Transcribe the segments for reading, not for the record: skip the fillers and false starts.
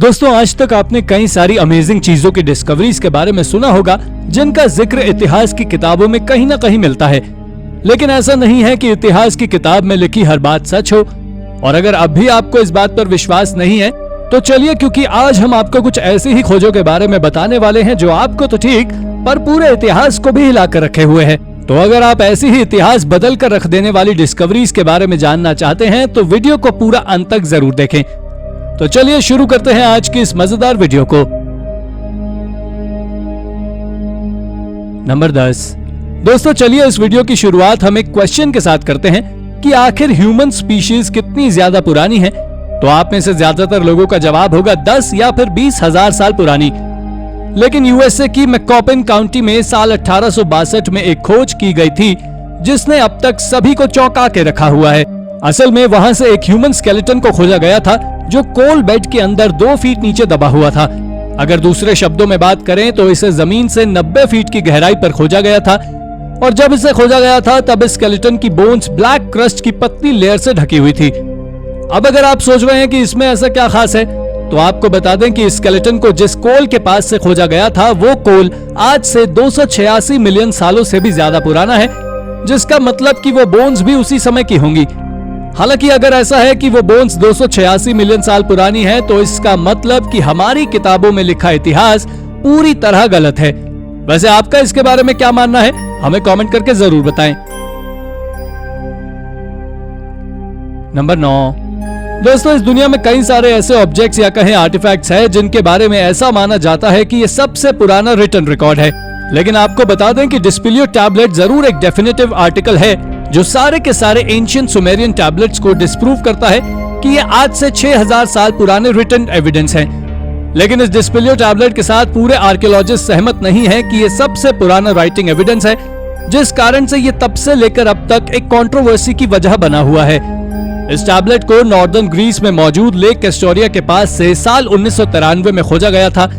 दोस्तों, आज तक आपने कई सारी अमेजिंग चीजों की डिस्कवरीज के बारे में सुना होगा जिनका जिक्र इतिहास की किताबों में कहीं ना कहीं मिलता है। लेकिन ऐसा नहीं है कि इतिहास की किताब में लिखी हर बात सच हो। और अगर अब भी आपको इस बात पर विश्वास नहीं है तो चलिए, क्योंकि आज हम आपको कुछ ऐसी ही खोजों के बारे में बताने वाले हैं जो आपको तो ठीक पर पूरे इतिहास को भी हिला कर रखे हुए है। तो अगर आप ऐसी ही इतिहास बदल कर रख देने वाली डिस्कवरीज के बारे में जानना चाहते हैं तो वीडियो को पूरा अंत तक जरूर देखें। तो चलिए शुरू करते हैं आज की इस मजेदार वीडियो को। नंबर 10। दोस्तों, चलिए इस वीडियो की शुरुआत हम एक क्वेश्चन के साथ करते हैं कि आखिर ह्यूमन स्पीशीज कितनी ज्यादा पुरानी है। तो आप में से ज्यादातर लोगों का जवाब होगा 10 या फिर 20,000 साल पुरानी। लेकिन यूएसए की मैकॉपिन काउंटी में साल 1862 में एक खोज की गई थी जिसने अब तक सभी को चौंका के रखा हुआ है। असल में वहां से एक ह्यूमन स्केलेटन को खोजा गया था जो कोल बेड के अंदर 2 फीट नीचे दबा हुआ था। अगर दूसरे शब्दों में बात करें तो इसे जमीन से 90 फीट की गहराई पर खोजा गया था। और जब इसे खोजा गया था तब इस स्केलेटन की बोन्स ब्लैक क्रस्ट की पतली लेयर से ढकी हुई थी। अब अगर आप सोच रहे हैं कि इसमें ऐसा क्या खास है, तो आपको बता दें कि इस स्केलेटन को जिस कोल के पास से खोजा गया था वो कोल आज से 286 मिलियन सालों से भी ज्यादा पुराना है, जिसका मतलब कि वो बोन्स भी उसी समय की होंगी। हालांकि अगर ऐसा है कि वो बोन्स 286 मिलियन साल पुरानी है तो इसका मतलब कि हमारी किताबों में लिखा इतिहास पूरी तरह गलत है। वैसे आपका इसके बारे में क्या मानना है, हमें कमेंट करके जरूर बताएं। नंबर 9। दोस्तों, इस दुनिया में कई सारे ऐसे ऑब्जेक्ट्स या कहें आर्टिफैक्ट्स हैं जिनके बारे में ऐसा माना जाता है कि ये सबसे पुराना रिटन रिकॉर्ड है। लेकिन आपको बता दें कि डिस्पिलियो टैबलेट जरूर एक डेफिनेटिव आर्टिकल है जो सारे के सारे एंशिएंट सुमेरियन टैबलेट्स को डिस्प्रूव करता है कि ये आज से 6000 साल पुराने रिटन एविडेंस हैं। लेकिन इस डिस्पिलियो टैबलेट के साथ पूरे आर्कियोलॉजिस्ट सहमत नहीं है कि ये सबसे पुराना राइटिंग एविडेंस है, जिस कारण से ये तब से लेकर अब तक एक कंट्रोवर्सी की वजह बना हुआ है। इस टैबलेट को नॉर्दर्न ग्रीस में मौजूद लेक कैस्टोरिया के पास से साल 1993 में खोजा गया था।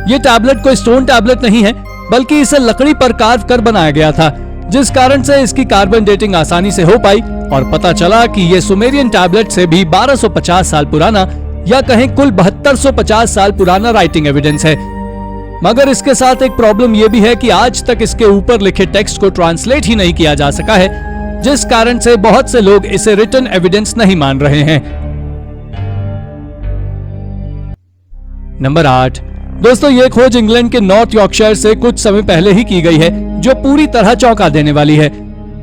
ये टैबलेट कोई स्टोन टैबलेट नहीं है, बल्कि इसे लकड़ी पर कार्व कर बनाया गया था, जिस कारण से इसकी कार्बन डेटिंग आसानी से हो पाई और पता चला कि ये सुमेरियन टैबलेट से भी 1250 साल पुराना या कहें कुल 7250 साल पुराना राइटिंग एविडेंस है। मगर इसके साथ एक प्रॉब्लम यह भी है कि आज तक इसके ऊपर लिखे टेक्स्ट को ट्रांसलेट ही नहीं किया जा सका है, जिस कारण से बहुत से लोग इसे रिटन एविडेंस नहीं मान रहे हैं। नंबर 8। दोस्तों, ये खोज इंग्लैंड के नॉर्थ यॉर्कशायर से कुछ समय पहले ही की गई है जो पूरी तरह चौंका देने वाली है।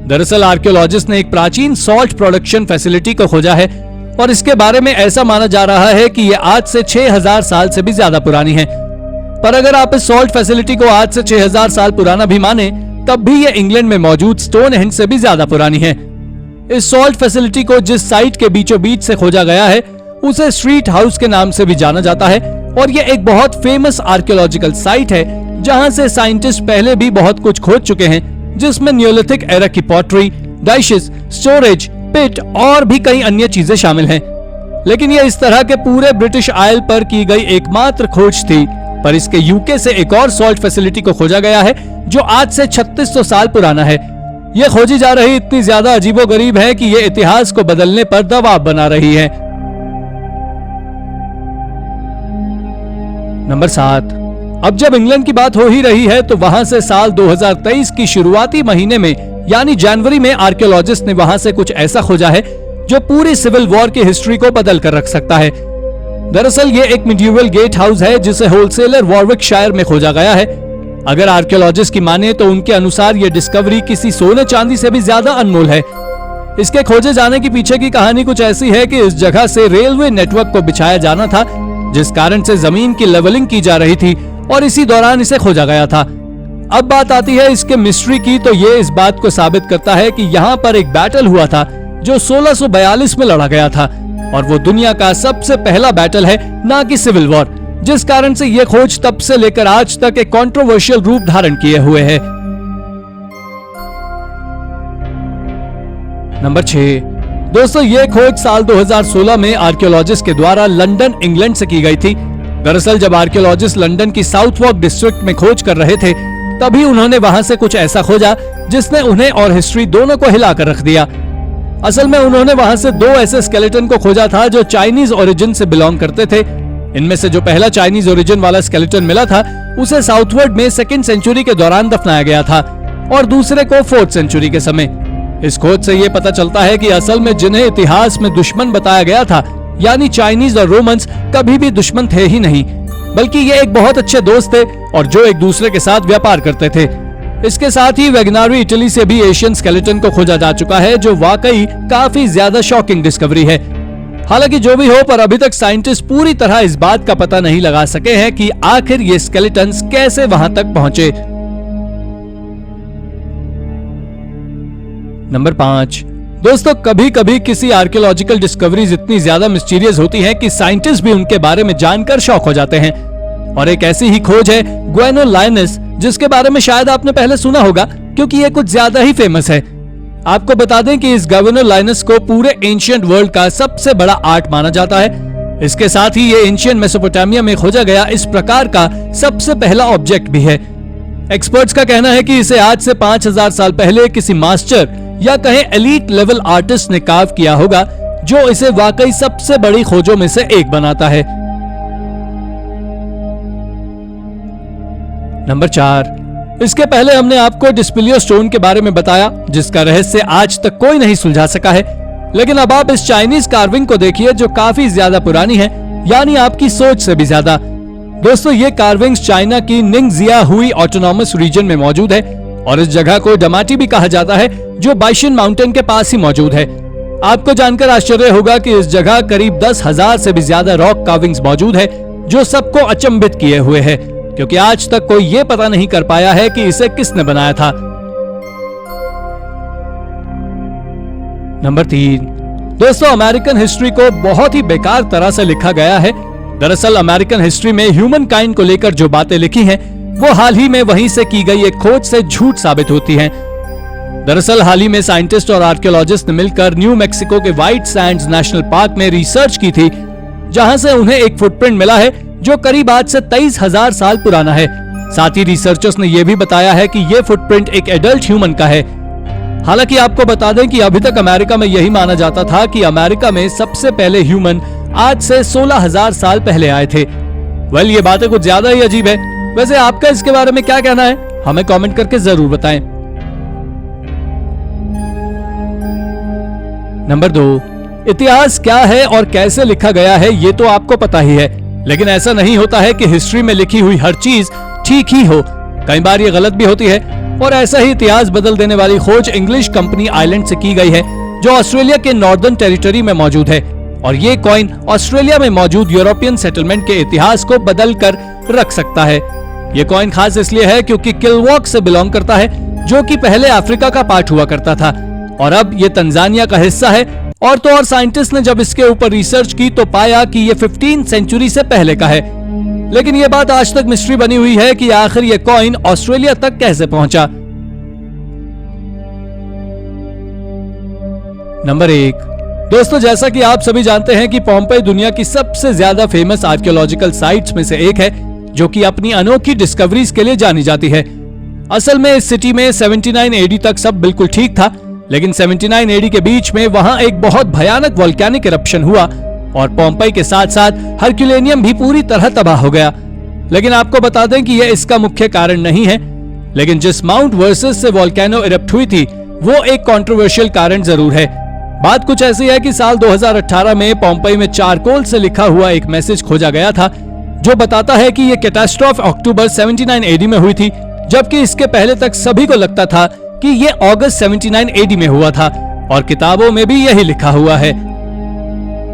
दरअसल आर्कियोलॉजिस्ट ने एक प्राचीन सॉल्ट प्रोडक्शन फैसिलिटी को खोजा है और इसके बारे में ऐसा माना जा रहा है कि ये आज से 6000 साल से भी ज्यादा पुरानी है। पर अगर आप इस सॉल्ट फैसिलिटी को आज से 6000 साल पुराना भी माने तब भी ये इंग्लैंड में मौजूद स्टोनहेंज से भी ज्यादा पुरानी है। इस सॉल्ट फैसिलिटी को जिस साइट के बीचों बीच से खोजा गया है उसे स्ट्रीट हाउस के नाम से भी जाना जाता है और ये एक बहुत फेमस आर्कियोलॉजिकल साइट है जहां से साइंटिस्ट पहले भी बहुत कुछ खोज चुके हैं, जिसमें नियोलिथिक एरा की पॉटरी, डाइशेस, स्टोरेज, पिट और भी कई अन्य चीजें शामिल हैं। लेकिन ये इस तरह के पूरे ब्रिटिश आइल पर की गई एकमात्र खोज थी। पर इसके यूके से एक और सॉल्ट फैसिलिटी को खोजा गया है जो आज से 3600 साल पुराना है। यह खोजी जा रही इतनी ज्यादा अजीबोगरीब है कि यह इतिहास को बदलने पर दबाव बना रही है। नंबर 7। अब जब इंग्लैंड की बात हो ही रही है तो वहां से साल 2023 की शुरुआती महीने में यानी जनवरी में आर्कियोलॉजिस्ट ने वहां से कुछ ऐसा खोजा है जो पूरी सिविल वॉर की हिस्ट्री को बदल कर रख सकता है। दरअसल ये एक मिडिवल गेट हाउस है जिसे होलसेलर वॉरविकशायर में खोजा गया है। अगर आर्कियोलॉजिस्ट की माने तो उनके अनुसार ये डिस्कवरी किसी सोने चांदी से भी ज्यादा अनमोल है। इसके खोजे जाने की पीछे की कहानी कुछ ऐसी है कि इस जगह से रेलवे नेटवर्क को बिछाया जाना था, जिस कारण से जमीन की लेवलिंग की जा रही थी और इसी दौरान इसे खोजा गया था। अब बात आती है इसके मिस्ट्री की, तो ये इस बात को साबित करता है कि यहाँ पर एक बैटल हुआ था जो 1642 में लड़ा गया था और वो दुनिया का सबसे पहला बैटल है, ना कि सिविल वॉर, जिस कारण से ये खोज तब से लेकर आज तक एक कंट्रोवर्शियल रूप धारण किए हुए है। नंबर 6। दोस्तों, ये खोज साल 2016 में आर्कियोलॉजिस्ट के द्वारा लंदन, इंग्लैंड से की गई थी। दरअसल जब आर्कियोलॉजिस्ट लंदन की साउथवॉर्क डिस्ट्रिक्ट में खोज कर रहे थे तभी उन्होंने वहां से कुछ ऐसा खोजा जिसने उन्हें और हिस्ट्री दोनों को हिलाकर रख दिया। असल में उन्होंने वहां से 2 ऐसे स्केलेटन को खोजा था जो चाइनीज ओरिजिन से बिलोंग करते थे। इनमें से जो पहला चाइनीज ओरिजिन वाला स्केलेटन मिला था उसे साउथवर्ड में 2nd सेंचुरी के दौरान दफनाया गया था और दूसरे को 4th सेंचुरी के समय। इस खोज से ये पता चलता है कि असल में जिन्हें इतिहास में दुश्मन बताया गया था यानी चाइनीज और रोमन्स कभी भी दुश्मन थे ही नहीं, बल्कि ये एक बहुत अच्छे दोस्त थे और जो एक दूसरे के साथ व्यापार करते थे। इसके साथ ही वेगनारी इटली से भी एशियन स्केलेटन को खोजा जा चुका है, जो वाकई काफी ज्यादा शॉकिंग डिस्कवरी है। हालांकि जो भी हो, पर अभी तक साइंटिस्ट पूरी तरह इस बात का पता नहीं लगा सके हैं कि आखिर ये स्केलेटन्स कैसे वहां तक पहुंचे। नंबर 5, दोस्तों कभी कभी किसी आर्कियोलॉजिकल डिस्कवरीज इतनी ज्यादा मिस्टीरियस होती हैं कि साइंटिस्ट भी उनके बारे में जानकर शॉक हो जाते हैं। और एक ऐसी ही खोज है ग्वेनो लाइनस, जिसके बारे में शायद आपने पहले सुना होगा क्योंकि ये कुछ ज्यादा ही फेमस है। आपको बता दें कि इस ग्वेनो लाइनस को पूरे एंशिएंट वर्ल्ड का सबसे बड़ा आर्ट माना जाता है। इसके साथ ही ये एंशिएंट मेसोपोटामिया में खोजा गया इस प्रकार का सबसे पहला ऑब्जेक्ट भी है। एक्सपर्ट्स का कहना है कि इसे आज से 5000 साल पहले किसी मास्टर या कहें एलीट लेवल आर्टिस्ट ने कार्व किया होगा, जो इसे वाकई सबसे बड़ी खोजों में से एक बनाता है। नंबर 4, इसके पहले हमने आपको डिस्पिलियो स्टोन के बारे में बताया, जिसका रहस्य आज तक कोई नहीं सुलझा सका है। लेकिन अब आप इस चाइनीज कार्विंग को देखिए जो काफी ज्यादा पुरानी है, यानी आपकी सोच से भी ज्यादा। दोस्तों ये कार्विंग्स चाइना की निंगजिया हुई ऑटोनॉमस रीजन में मौजूद है और इस जगह को डमाटी भी कहा जाता है, जो बाइशन माउंटेन के पास ही मौजूद है। आपको जानकर आश्चर्य होगा कि इस जगह करीब 10,000 से भी ज्यादा रॉक कार्विंग्स मौजूद है, जो सबको अचंभित किए हुए है, क्योंकि आज तक कोई ये पता नहीं कर पाया है कि इसे किसने बनाया था। नंबर 3, दोस्तों अमेरिकन हिस्ट्री को बहुत ही बेकार तरह से लिखा गया है। दरअसल अमेरिकन हिस्ट्री में ह्यूमन काइंड को लेकर जो बातें लिखी हैं, वो हाल ही में वहीं से की गई एक खोज से झूठ साबित होती हैं। दरअसल हाल ही में साइंटिस्ट और आर्कियोलॉजिस्ट ने मिलकर न्यू मैक्सिको के व्हाइट सैंड्स नेशनल पार्क में रिसर्च की थी, जहां से उन्हें एक फुटप्रिंट मिला है जो करीब आज से 23,000 साल पुराना है। साथ ही रिसर्चर्स ने यह भी बताया है कि यह फुटप्रिंट एक एडल्ट ह्यूमन का है। हालांकि आपको बता दें कि अभी तक अमेरिका में यही माना जाता था कि अमेरिका में सबसे पहले ह्यूमन आज से 16,000 साल पहले आए थे। वेल, ये बातें कुछ ज्यादा ही अजीब है। वैसे आपका इसके बारे में क्या कहना है, हमें कमेंट करके जरूर बताएं। नंबर 2, इतिहास क्या है और कैसे लिखा गया है ये तो आपको पता ही है, लेकिन ऐसा नहीं होता है कि हिस्ट्री में लिखी हुई हर चीज ठीक ही हो। कई बार ये गलत भी होती है और ऐसा ही इतिहास बदल देने वाली खोज इंग्लिश कंपनी आइलैंड से की गई है, जो ऑस्ट्रेलिया के नॉर्दर्न टेरिटरी में मौजूद है। और ये कॉइन ऑस्ट्रेलिया में मौजूद यूरोपियन सेटलमेंट के इतिहास को बदल कर रख सकता है। ये कॉइन खास इसलिए है क्योंकि किलवॉक से बिलोंग करता है, जो कि पहले अफ्रीका का पार्ट हुआ करता था और अब ये तंजानिया का हिस्सा है। और तो और साइंटिस्ट ने जब इसके ऊपर रिसर्च की तो पाया कि ये 15th सेंचुरी से पहले का है। लेकिन ये बात आज तक मिस्ट्री बनी हुई है कि आखिर ये कॉइन ऑस्ट्रेलिया तक कैसे पहुंचा। नंबर 1, दोस्तों जैसा कि आप सभी जानते हैं कि पोम्पेई दुनिया की सबसे ज्यादा फेमस आर्कियोलॉजिकल साइट्स में से एक है, जो कि अपनी अनोखी डिस्कवरीज के लिए जानी जाती है। असल में इस सिटी में 79 AD तक सब बिल्कुल ठीक था, लेकिन 79 AD के बीच में वहां एक बहुत भयानक वोल्केनिक इरप्शन हुआ और पोम्पेई के साथ साथ हरक्यूलेनियम भी पूरी तरह तबाह हो गया। लेकिन आपको बता दें कि यह इसका मुख्य कारण नहीं है, लेकिन जिस माउंट वर्सस से वोल्केनो इरप्ट हुई थी वो एक कंट्रोवर्शियल कारण जरूर है। बात कुछ ऐसी है कि साल 2018 में पोम्पेई में चारकोल से लिखा हुआ एक मैसेज खोजा गया था, जो बताता है कि यह कैटास्ट्रोफ अक्टूबर 79 AD में हुई थी, जबकि इसके पहले तक सभी को लगता था कि ये अगस्त 79 AD में हुआ था और किताबों में भी यही लिखा हुआ है।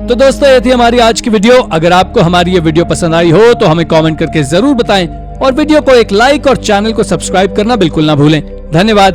तो दोस्तों ये थी हमारी आज की वीडियो। अगर आपको हमारी ये वीडियो पसंद आई हो तो हमें कमेंट करके जरूर बताएं और वीडियो को एक लाइक और चैनल को सब्सक्राइब करना बिल्कुल ना भूलें। धन्यवाद।